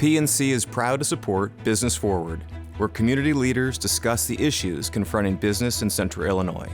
PNC is proud to support Business Forward, where community leaders discuss the issues confronting business in Central Illinois.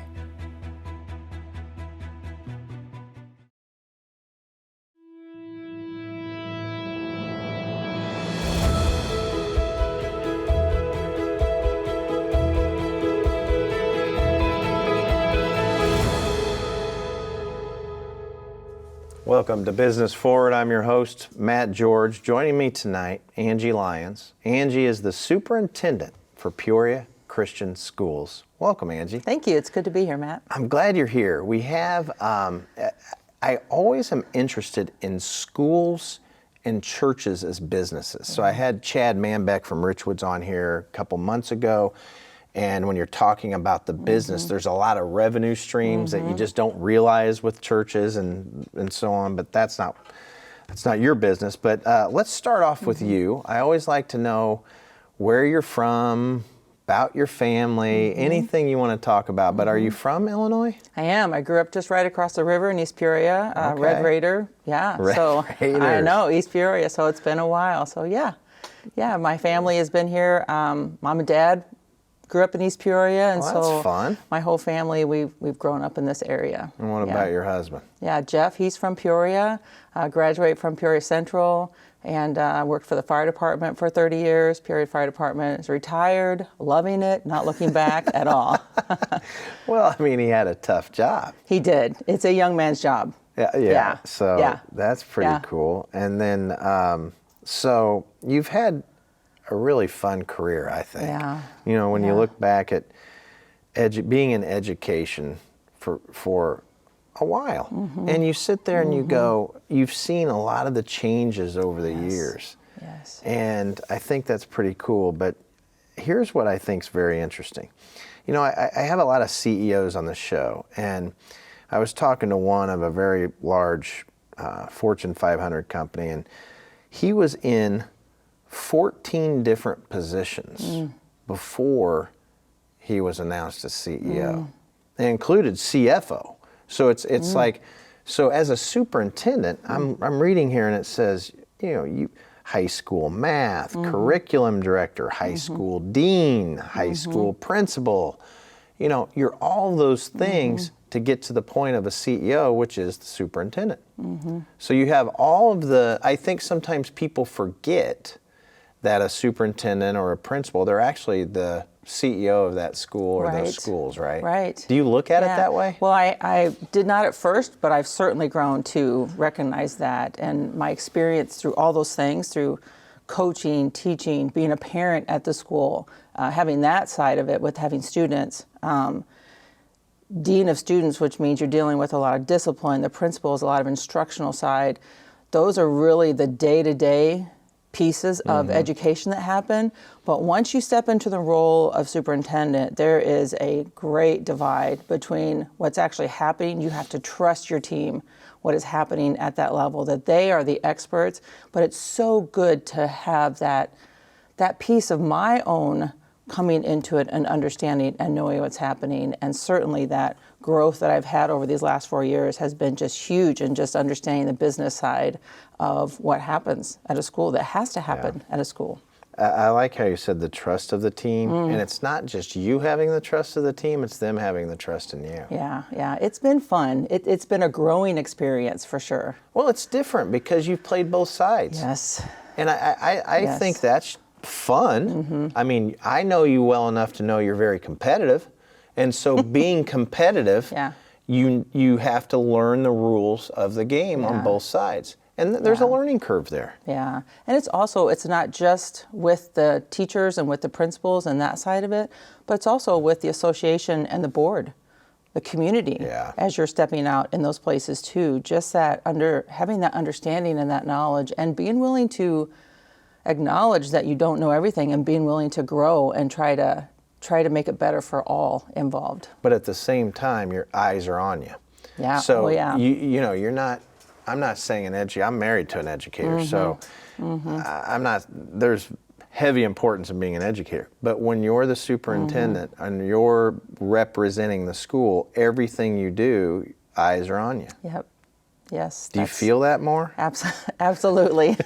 Welcome to Business Forward. I'm your host, Matt George. Joining me tonight, Angie Lyons. Angie is the superintendent for Peoria Christian Schools. Welcome, Angie. Thank you. It's good to be here, Matt. I'm glad you're here. We have, I always am interested in schools and churches as businesses. So I had Chad Manbeck from Richwoods on here a couple months ago. And when you're talking about the business, there's a lot of revenue streams that you just don't realize with churches and so on, but that's not your business. But let's start off with you. I always like to know where you're from, about your family, anything you want to talk about. But are you from Illinois? I am. I grew up just right across the river in East Peoria, Okay. Red Raider. Yeah. Red so Raiders. I know, East Peoria. So it's been a while. So yeah, my family has been here. Mom and Dad grew up in East Peoria, and Well, so that's fun. my whole family, we've grown up in this area. And what about your husband? Yeah, Jeff, he's from Peoria, graduated from Peoria Central, and worked for the fire department for 30 years. Peoria Fire Department, is retired, loving it, not looking back at all. Well, I mean, he had a tough job. He did. It's a young man's job. Yeah. So Yeah. that's pretty cool. And then, so you've had a really fun career, I think. Yeah. You know, when you look back at being in education for a while, and you sit there and you go, you've seen a lot of the changes over the years. Yes. And I think that's pretty cool. But here's what I think is very interesting. You know, I have a lot of CEOs on the show, and I was talking to one of a very large Fortune 500 company, and he was in 14 different positions before he was announced as CEO. It included CFO. So it's like, so as a superintendent, I'm reading here and it says, you know, high school math, curriculum director, high school dean, high school principal. You know, you're all those things to get to the point of a CEO, which is the superintendent. So you have all of the, I think sometimes people forget that a superintendent or a principal, they're actually the CEO of that school or those schools, right? Right. Do you look at it that way? Well, I did not at first, but I've certainly grown to recognize that. And my experience through all those things, through coaching, teaching, being a parent at the school, having that side of it with having students, dean of students, which means you're dealing with a lot of discipline, the principal is a lot of instructional side. Those are really the day-to-day pieces of education that happen. But once you step into the role of superintendent, there is a great divide between what's actually happening. You have to trust your team, what is happening at that level, that they are the experts. But it's so good to have that piece of my own coming into it and understanding and knowing what's happening. And certainly that growth that I've had over these last 4 years has been just huge in just understanding the business side of what happens at a school that has to happen at a school. I like how you said the trust of the team, and it's not just you having the trust of the team, it's them having the trust in you. Yeah, it's been fun. It's been a growing experience for sure. Well, it's different because you've played both sides. Yes. And I think that's fun. I mean, I know you well enough to know you're very competitive. And so being competitive, you have to learn the rules of the game on both sides. And there's a learning curve there. Yeah. And it's not just with the teachers and with the principals and that side of it, but it's also with the association and the board, the community, as you're stepping out in those places too. Just having that understanding and that knowledge and being willing to acknowledge that you don't know everything and being willing to grow and try to make it better for all involved. But at the same time, your eyes are on you. Yeah. So you know, you're not. I'm not saying I'm married to an educator, so I'm not. There's heavy importance in being an educator. But when you're the superintendent and you're representing the school, everything you do, eyes are on you. Yep. Yes. Do you feel that more? Absolutely.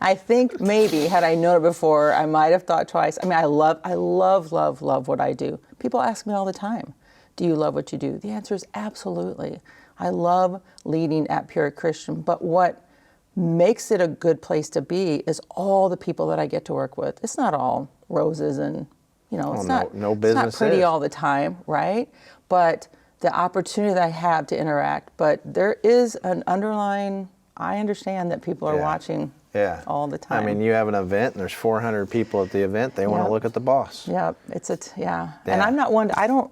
I think maybe had I known it before, I might have thought twice. I mean, I love what I do. People ask me all the time, do you love what you do? The answer is absolutely. I love leading at Peoria Christian, but what makes it a good place to be is all the people that I get to work with. It's not all roses and, it's not pretty all the time, right? But the opportunity that I have to interact, but there is an underlying, I understand that people are watching all the time. I mean, you have an event and there's 400 people at the event. They want to look at the boss. Yeah, And I'm not one, I don't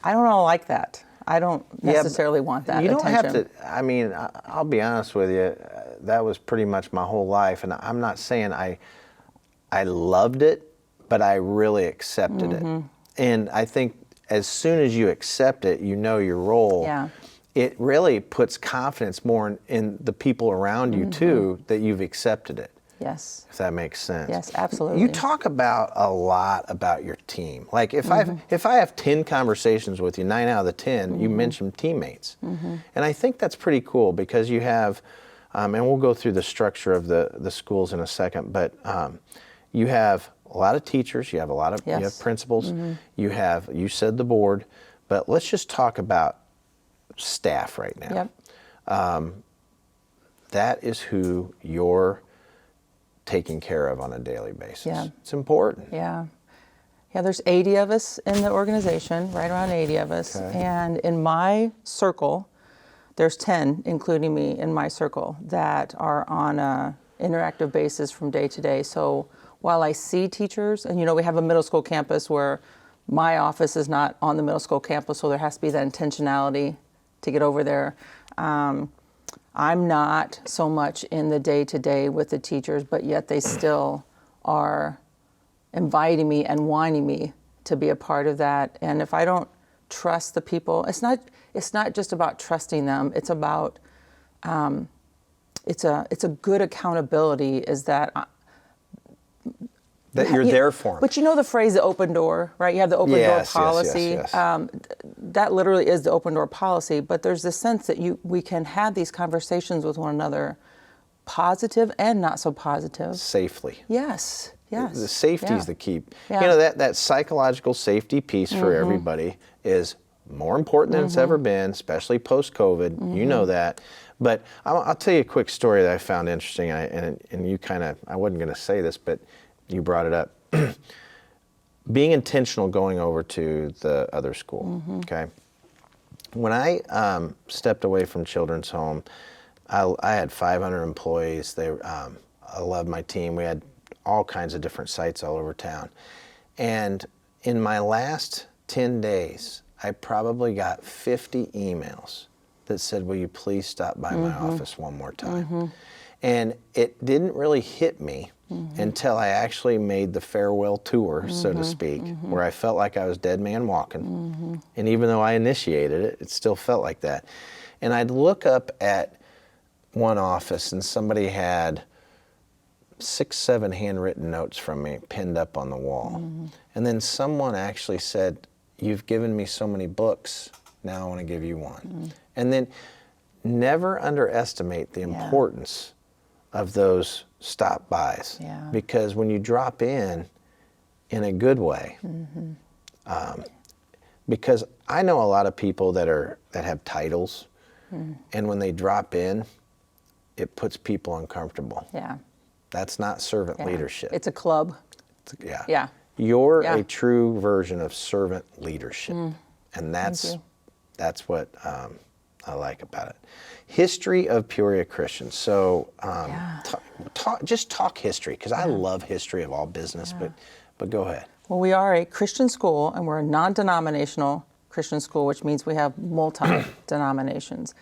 like that. I don't necessarily want that attention. You don't have to, I mean, I'll be honest with you, that was pretty much my whole life. And I'm not saying I loved it, but I really accepted it. And I think as soon as you accept it, you know your role. Yeah. It really puts confidence more in the people around you too, that you've accepted it. Yes. If that makes sense. Yes, absolutely. You talk about a lot about your team. Like if I have 10 conversations with you, 9 out of the 10, you mention teammates. And I think that's pretty cool because you have, and we'll go through the structure of the schools in a second, but you have a lot of teachers, you have a lot of you have principals, you said the board, but let's just talk about staff right now. Yep. That is who you're taking care of on a daily basis. Yeah. It's important. Yeah. Yeah, there's 80 of us in the organization, right around 80 of us. Okay. And in my circle, there's 10, including me, in my circle that are on a interactive basis from day to day. So while I see teachers, and we have a middle school campus where my office is not on the middle school campus, so there has to be that intentionality to get over there. I'm not so much in the day-to-day with the teachers, but yet they still are inviting me and wanting me to be a part of that. And if I don't trust the people, it's not just about trusting them. It's about it's a good accountability. Is that you're there for them. But the phrase, the open door, right? You have the open door policy. Yes. That literally is the open door policy. But there's this sense that we can have these conversations with one another, positive and not so positive. Safely. Yes. The safety is the key. Yeah. That psychological safety piece for everybody is more important than it's ever been, especially post-COVID. You know that. But I'll tell you a quick story that I found interesting, and you I wasn't going to say this, but you brought it up. Being intentional going over to the other school, okay? When I stepped away from Children's Home, I had 500 employees. I loved my team. We had all kinds of different sites all over town. And in my last 10 days, I probably got 50 emails that said, will you please stop by my office one more time? And it didn't really hit me until I actually made the farewell tour, so to speak, where I felt like I was dead man walking. And even though I initiated it, it still felt like that. And I'd look up at one office and somebody had 6, 7 handwritten notes from me pinned up on the wall. And then someone actually said, you've given me so many books, now I want to give you one. And then never underestimate the importance of those stop bys. Because when you drop in a good way, because I know a lot of people that have titles, and when they drop in, it puts people uncomfortable. Yeah. That's not servant leadership. It's a club. Yeah. You're a true version of servant leadership, and that's what I like about it. History of Peoria Christian. So just talk history, because I love history of all business, but go ahead. Well, we are a Christian school, and we're a non-denominational Christian school, which means we have multi-denominations.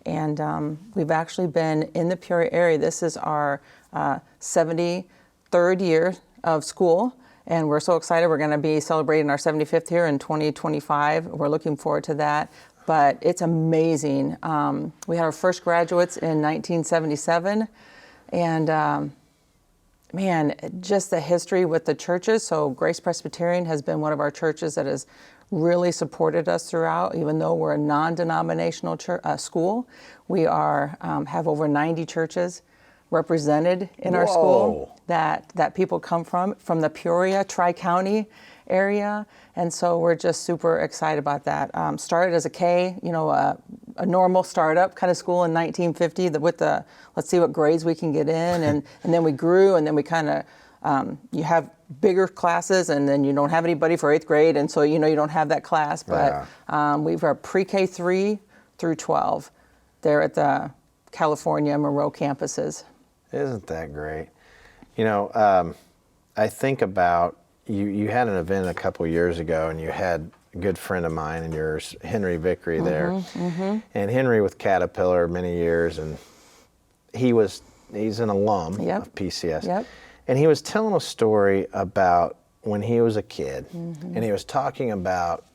And we've actually been in the Peoria area. This is our 73rd year of school, and we're so excited. We're going to be celebrating our 75th year in 2025. We're looking forward to that. But it's amazing. We had our first graduates in 1977, and man, just the history with the churches. So Grace Presbyterian has been one of our churches that has really supported us throughout. Even though we're a non-denominational school, we are have over 90 churches represented in our school that people come from the Peoria Tri-County area, and so we're just super excited about that. Started as a K, a normal startup kind of school in 1950 with the let's see what grades we can get in, and then we grew, and then we kind of you have bigger classes, and then you don't have anybody for 8th grade, and so you don't have that class. But we've got pre-K 3 through 12 there at the California Monroe campuses. Isn't that great? I think about you had an event a couple years ago, and you had a good friend of mine and yours, Henry Vickery, there. And Henry with Caterpillar many years, and he's an alum of PCS. Yep. And he was telling a story about when he was a kid, and he was talking about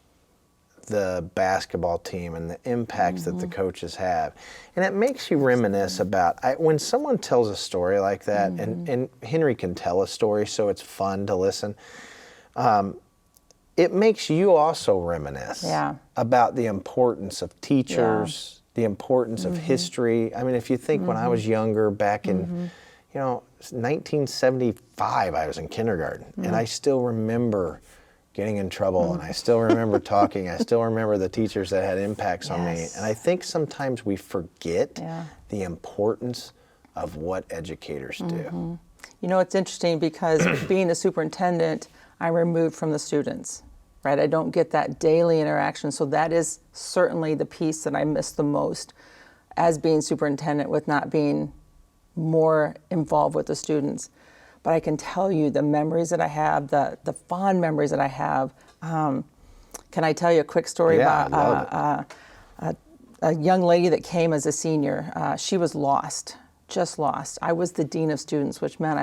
the basketball team and the impacts that the coaches have. And it makes you reminisce about, when someone tells a story like that, and Henry can tell a story, so it's fun to listen, it makes you also reminisce about the importance of teachers, the importance of history. I mean, if you think when I was younger, back in 1975, I was in kindergarten, and I still remember getting in trouble, and I still remember talking. I still remember the teachers that had impacts on me. And I think sometimes we forget the importance of what educators do. It's interesting because being a superintendent, I'm removed from the students, right? I don't get that daily interaction. So that is certainly the piece that I miss the most as being superintendent, with not being more involved with the students. But I can tell you the memories that I have, the fond memories that I have. Can I tell you a quick story about a young lady that came as a senior? She was lost, just lost. I was the dean of students, which meant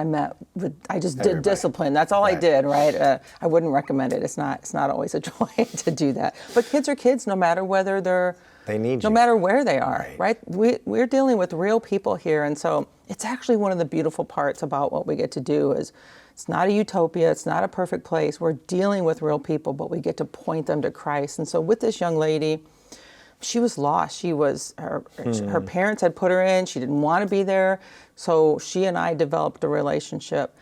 I just did discipline. That's all I did, right? I wouldn't recommend it. It's not always a joy to do that. But kids are kids, no matter whether they need you. No matter where they are, right? We're dealing with real people here, and so it's actually one of the beautiful parts about what we get to do is it's not a utopia, it's not a perfect place. We're dealing with real people, but we get to point them to Christ. And so with this young lady, she was lost. Her parents had put her in. She didn't want to be there, so she and I developed a relationship,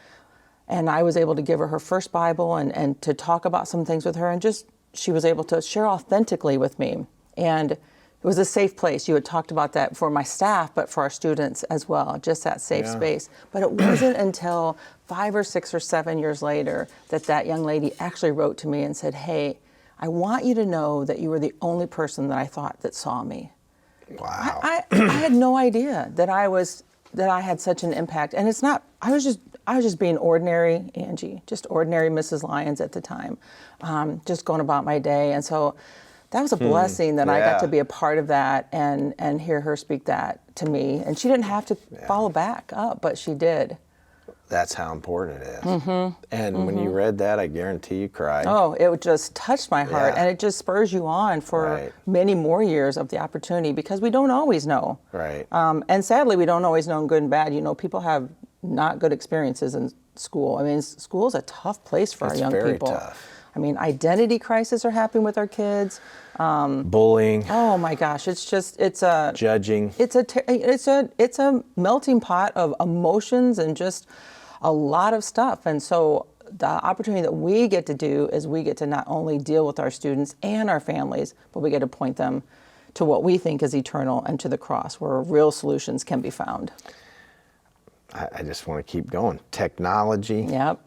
and I was able to give her her first Bible and to talk about some things with her, and just she was able to share authentically with me. And it was a safe place. You had talked about that for my staff, but for our students as well, just that safe space. But it wasn't until 5 or 6 or 7 years later that young lady actually wrote to me and said, "Hey, I want you to know that you were the only person that I thought that saw me." Wow. I had no idea that I had such an impact. And it's not, I was just being ordinary Angie, just ordinary Mrs. Lyons at the time, just going about my day. And so that was a blessing that I got to be a part of that and hear her speak that to me. And she didn't have to follow back up, but she did. That's how important it is. And when you read that, I guarantee you cried. Oh, it just touched my heart, and it just spurs you on for many more years of the opportunity, because we don't always know. Right. And sadly, we don't always know good and bad. People have not good experiences in school. I mean, school is a tough place for our young people. It's very tough. I mean, identity crises are happening with our kids. Bullying. Oh my gosh, it's a judging. It's a melting pot of emotions and just a lot of stuff. And so the opportunity that we get to do is we get to not only deal with our students and our families, but we get to point them to what we think is eternal and to the cross, where real solutions can be found. I just want to keep going. Technology. Yep.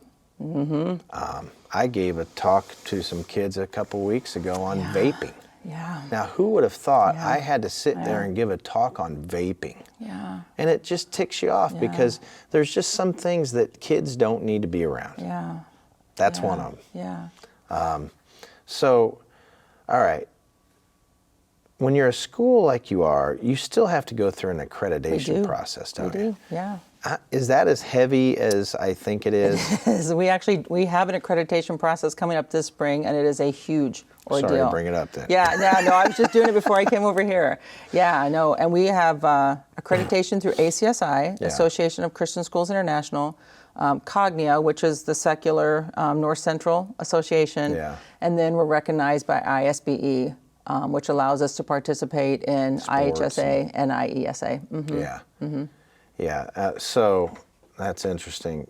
I gave a talk to some kids a couple weeks ago on vaping. Yeah. Now, who would have thought I had to sit there and give a talk on vaping? Yeah. And it just ticks you off because there's just some things that kids don't need to be around. Yeah. That's one of them. Yeah. So, all right. When you're a school like you are, you still have to go through an accreditation process, don't you? Yeah. Is that as heavy as I think it is? We have an accreditation process coming up this spring, and it is a huge ordeal. Sorry to bring it up then. Yeah, no, I was just doing it before I came over here. Yeah, I know. And we have accreditation through ACSI, Yeah. Association of Christian Schools International, Cognia, which is the secular North Central Association, Yeah. and then we're recognized by ISBE, which allows us to participate in Sports IHSA and IESA. Mhm. Yeah. Yeah. So that's interesting.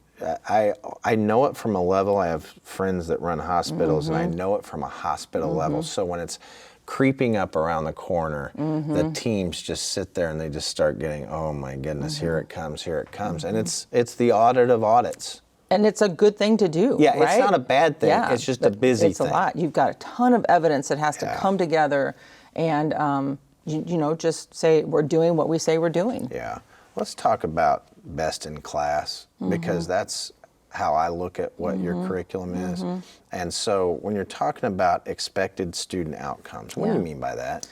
I know it from a level. I have friends that run hospitals, and I know it from a hospital level. So when it's creeping up around the corner, the teams just sit there and they just start getting, oh my goodness, here it comes, and it's the audit of audits. And it's a good thing to do. Yeah, right? it's not a bad thing. Yeah, It's just a busy it's thing. a lot. You've got a ton of evidence that has to Yeah. come together, and just say we're doing what we say we're doing. Yeah. Let's talk about best in class, because that's how I look at what your curriculum is. And so when you're talking about expected student outcomes, what do you mean by that?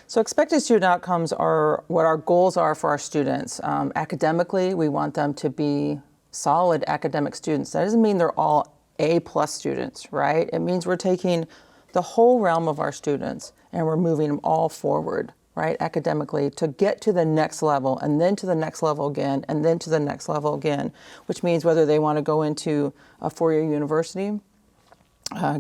So expected student outcomes are what our goals are for our students. Academically, we want them to be solid academic students. That doesn't mean they're all A+ students, right? It means we're taking the whole realm of our students and we're moving them all forward, right, academically, to get to the next level, and then to the next level again, and then to the next level again, which means whether they want to go into a four-year university,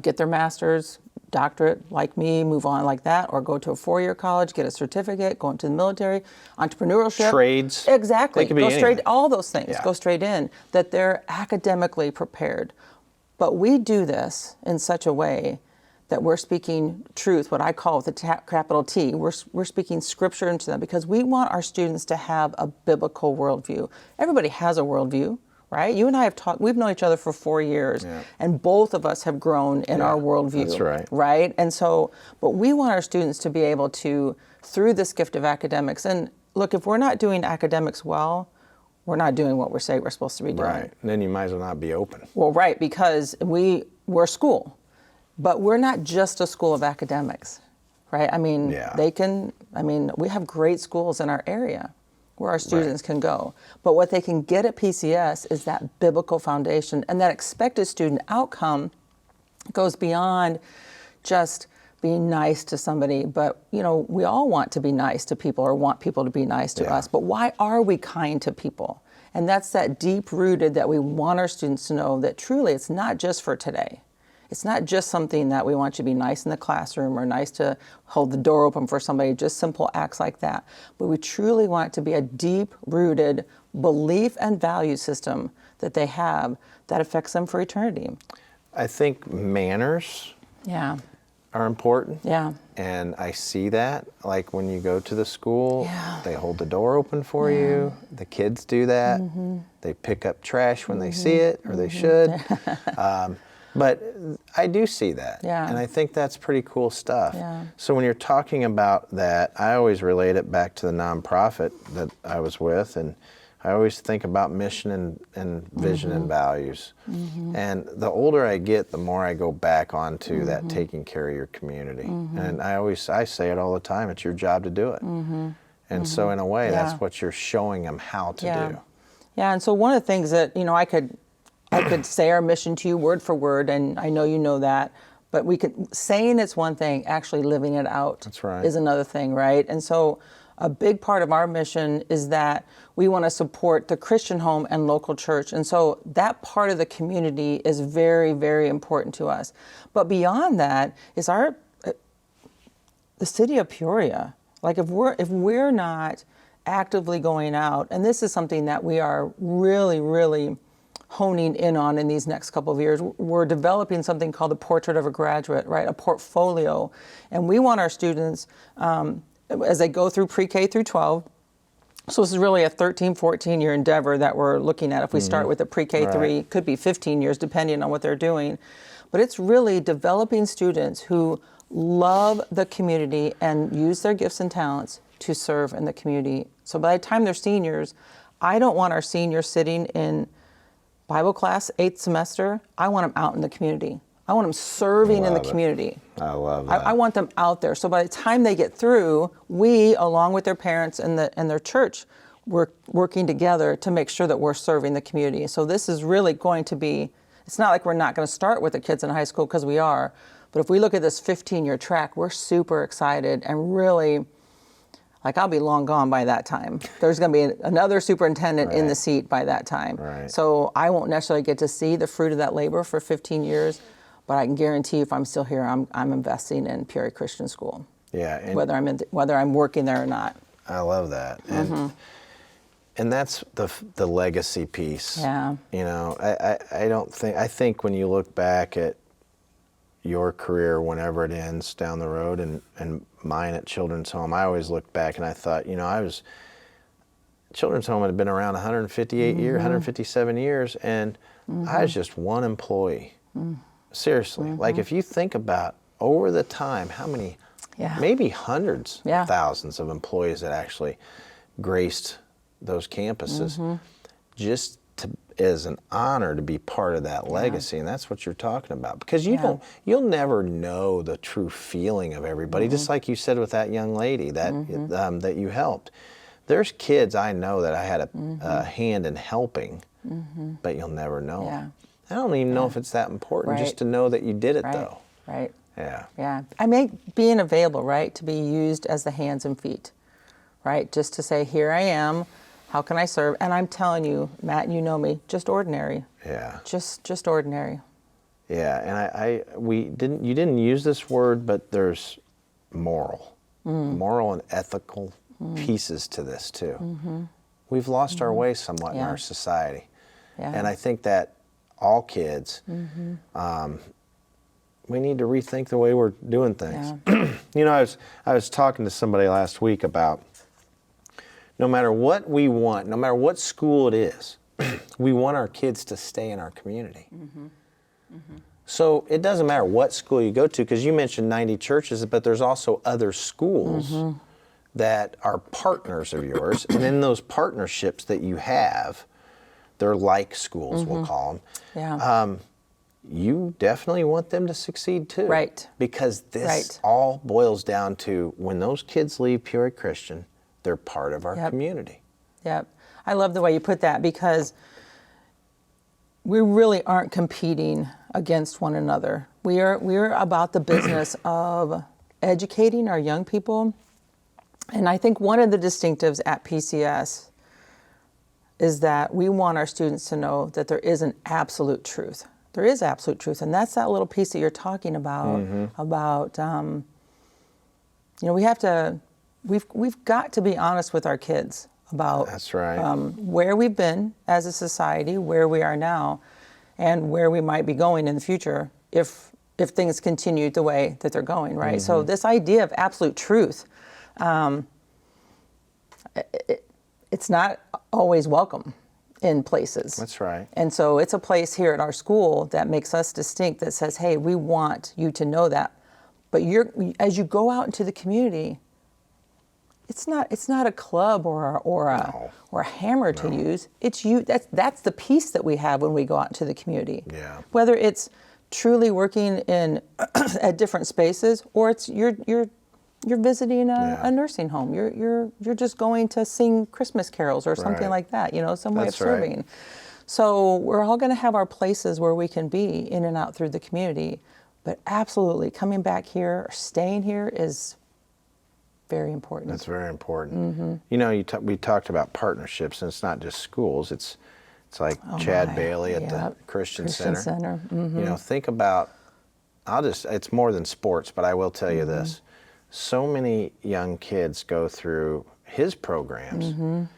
get their master's, doctorate like me, move on like that, or go to a four-year college, get a certificate, go into the military, entrepreneurship. Trades. Exactly. They could be go straight, anything. all those things, Yeah. go straight in, that they're academically prepared. But we do this in such a way that we're speaking truth, what I call with a capital T. We're speaking scripture into them, because we want our students to have a biblical worldview. Everybody has a worldview, right? You and I have talked, we've known each other for 4 years, and both of us have grown in our worldview. That's right. Right? And so, but we want our students to be able to, through this gift of academics, and look, if we're not doing academics well, we're not doing what we're saying we're supposed to be doing. Right. And then you might as well not be open. Well, right, because we're a school, but we're not just a school of academics, right? I mean, we have great schools in our area where our students can go. But what they can get at PCS is that biblical foundation, and that expected student outcome goes beyond just being nice to somebody. But, we all want to be nice to people, or want people to be nice to us. But why are we kind to people? And that's that deep-rooted that we want our students to know that truly it's not just for today. It's not just something that we want you to be nice in the classroom or nice to hold the door open for somebody, just simple acts like that. But we truly want it to be a deep-rooted belief and value system that they have that affects them for eternity. I think manners are important. Yeah. And I see that, like when you go to the school, they hold the door open for you. The kids do that. They pick up trash when they see it, or they should. But I do see that. Yeah. And I think that's pretty cool stuff. Yeah. So when you're talking about that, I always relate it back to the nonprofit that I was with, and I always think about mission and vision and values. And the older I get, the more I go back onto that taking care of your community. And I say it all the time, it's your job to do it. And so in a way, that's what you're showing them how to do. Yeah, and so one of the things that, I could say our mission to you word for word, and I know you know that, but saying it's one thing, actually living it out is another thing, right? And so a big part of our mission is that we want to support the Christian home and local church. And so that part of the community is very, very important to us. But beyond that is the city of Peoria. Like if we're not actively going out, and this is something that we are really, really honing in on in these next couple of years. We're developing something called the Portrait of a Graduate, right? A portfolio. And we want our students, as they go through pre-K through 12, so this is really a 13, 14-year endeavor that we're looking at. If we start with a pre-K 3, could be 15 years depending on what they're doing. But it's really developing students who love the community and use their gifts and talents to serve in the community. So by the time they're seniors, I don't want our seniors sitting in Bible class, 8th semester. I want them out in the community. I want them serving in the community. I love that. I want them out there. So by the time they get through, we, along with their parents and their church, working together to make sure that we're serving the community. So this is really going to be, it's not like we're not going to start with the kids in high school, because we are, but if we look at this 15-year track, we're super excited and really, like, I'll be long gone by that time. There's going to be another superintendent in the seat by that time. Right. So I won't necessarily get to see the fruit of that labor for 15 years, but I can guarantee if I'm still here, I'm investing in Peoria Christian School. Yeah. And whether I'm working there or not. I love that. And that's the legacy piece. Yeah. You know, I think when you look back at your career, whenever it ends down the road, and mine at Children's Home, I always looked back and I thought, you know, Children's Home had been around 158 years, 157 years, and I was just one employee. Seriously. Like, if you think about over the time, how many, maybe hundreds of thousands of employees that actually graced those campuses, just as an honor to be part of that legacy. And that's what you're talking about, because you'll never know the true feeling of everybody. Just like you said with that young lady that that you helped. There's kids I know that I had a hand in helping, but you'll never know. I don't even know if it's that important just to know that you did it though. Yeah. I mean, being available, right, to be used as the hands and feet, right? Just to say, here I am. How can I serve? And I'm telling you, Matt, and you know me, just ordinary. Yeah. Just ordinary. Yeah, and you didn't use this word, but there's moral and ethical pieces to this too. We've lost our way somewhat in our society. And I think that all kids, we need to rethink the way we're doing things. You know, I was talking to somebody last week about, no matter what we want, no matter what school it is, we want our kids to stay in our community. So it doesn't matter what school you go to, because you mentioned 90 churches, but there's also other schools that are partners of yours. And in those partnerships that you have, they're like schools, we'll call them. You definitely want them to succeed too. Right. Because this all boils down to, when those kids leave Peoria Christian, they're part of our community. Yep. I love the way you put that, because we really aren't competing against one another. We're about the business of educating our young people. And I think one of the distinctives at PCS is that we want our students to know that there is an absolute truth. There is absolute truth, and that's that little piece that you're talking about. You know, we've got to be honest with our kids about where we've been as a society, where we are now, and where we might be going in the future if things continue the way that they're going, right? So this idea of absolute truth, it's not always welcome in places. That's right. And so it's a place here at our school that makes us distinct, that says, hey, we want you to know that. But as you go out into the community, it's not a club or a hammer to use. It's you. That's the peace that we have when we go out into the community. Yeah. Whether it's truly working in at different spaces, or it's you're visiting a nursing home. You're just going to sing Christmas carols or something like that. You know, some way of serving. Right. So we're all going to have our places where we can be in and out through the community. But absolutely, coming back here or staying here is very important. That's very important. You know, we talked about partnerships, and it's not just schools. It's like Chad Bailey at the Christian Center. You know, think about, it's more than sports, but I will tell you this. So many young kids go through his programs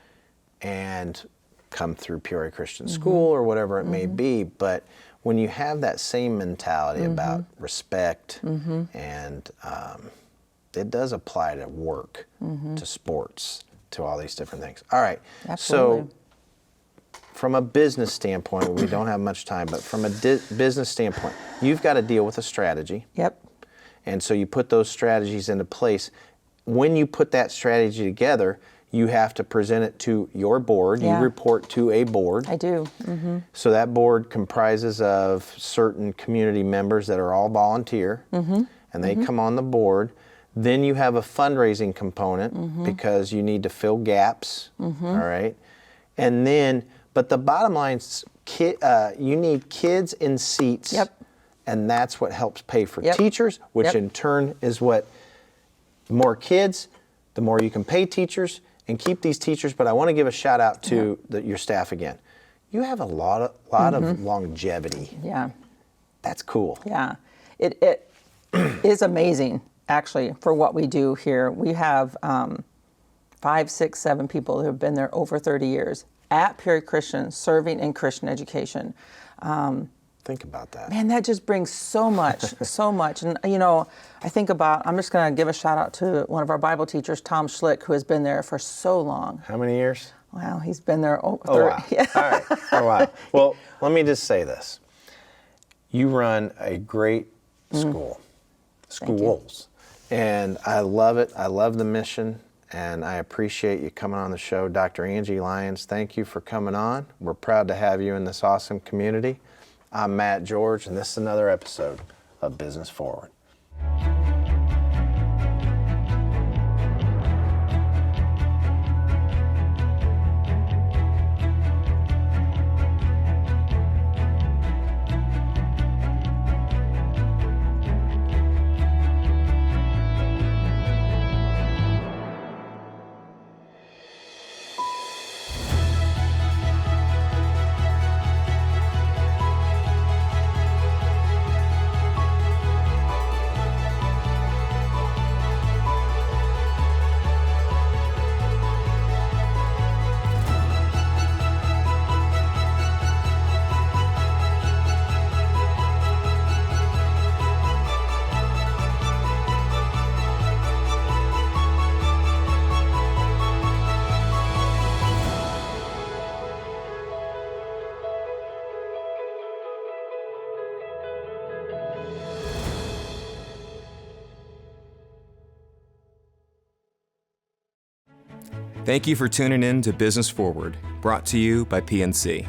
and come through Peoria Christian School or whatever it may be, but when you have that same mentality about respect and it does apply to work, to sports, to all these different things. All right. Absolutely. So from a business standpoint, we don't have much time, but from a business standpoint, you've got to deal with a strategy. Yep. And so you put those strategies into place. When you put that strategy together, you have to present it to your board. You report to a board. I do. So that board comprises of certain community members that are all volunteer, and they come on the board. Then you have a fundraising component because you need to fill gaps, all right? And then, but the bottom line is you need kids in seats. Yep. And that's what helps pay for Yep. teachers, which Yep. in turn is what, the more kids, the more you can pay teachers and keep these teachers. But I want to give a shout out to your staff again. You have a lot of longevity. Yeah. That's cool. Yeah, it is amazing, actually, for what we do here. We have 5, 6, 7 people who have been there over 30 years at Peoria Christian, serving in Christian education. Think about that. Man, that just brings so much, so much. And, you know, I think about, I'm just going to give a shout out to one of our Bible teachers, Tom Schlick, who has been there for so long. How many years? Wow, he's been there over Oh, 30. wow. Yeah. All right. Oh, wow. Well, let me just say this. You run a great school, schools, and I love it. I love the mission, and I appreciate you coming on the show. Dr. Angie Lyons, thank you for coming on. We're proud to have you in this awesome community. I'm Matt George, and this is another episode of Business Forward. Thank you for tuning in to Business Forward, brought to you by PNC.